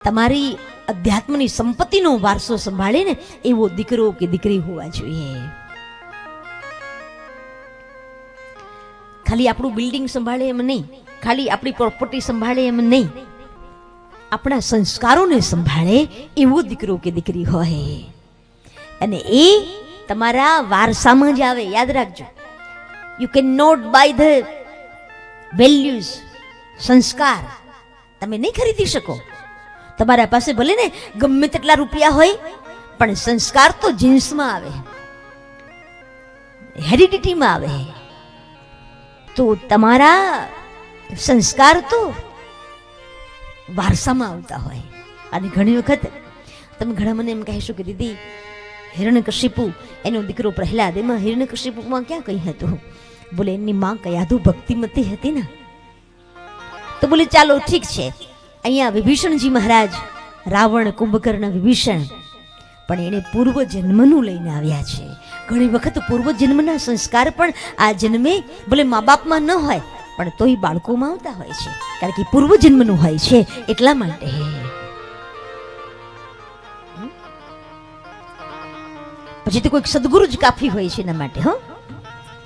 તમારી અધ્યાત્મની સંપત્તિનો વારસો સંભાળે ને એવો દીકરો કે દીકરી હોવા જોઈએ. ખાલી આપણું બિલ્ડિંગ સંભાળે એમ નહીં, ખાલી આપણી પ્રોપર્ટી સંભાળે એમ નહીં, આપણા સંસ્કારોને સંભાળે એવો દીકરો કે દીકરી હોય. અને એ તમારા વારસામાં જ આવે. યાદ રાખજો, you can not buy the values. સંસ્કાર તમે નહીં ખરીદી શકો. તમારા પાસે ભલે ને ગમે તેટલા રૂપિયા હોય, પણ સંસ્કાર તો જીન્સમાં આવે, હેરિડિટીમાં આવે. તો તમારા સંસ્કાર તો વારસામાં આવતા હોય. અને ઘણી વખત તમે ઘણા મને એમ કહેશો કે દીદી, હિરણ્યકશિપુ એનો દીકરો પ્રહલાદ, એમાં હિરણ્યકશિપુમાં ક્યાં કઈ હતું? બોલે એમની માં કયાધુ ભક્તિમતી હતી ને. તો બોલે ચાલો ઠીક છે, અહીંયા વિભીષણજી મહારાજ, રાવણ, કુંભકર્ણ, વિભીષણ, પણ એને પૂર્વ જન્મનું લઈને આવ્યા છે. ઘણી વખત પૂર્વ જન્મના સંસ્કાર પણ આ જન્મે ભલે મા બાપમાં ન હોય, પણ તોય બાળકોમાં આવતા હોય છે, કારણ કે પૂર્વ જન્મનું હોય છે એટલા માટે. પછી તો કોઈક સદગુરુ જ કાફી હોય છે એના માટે. હો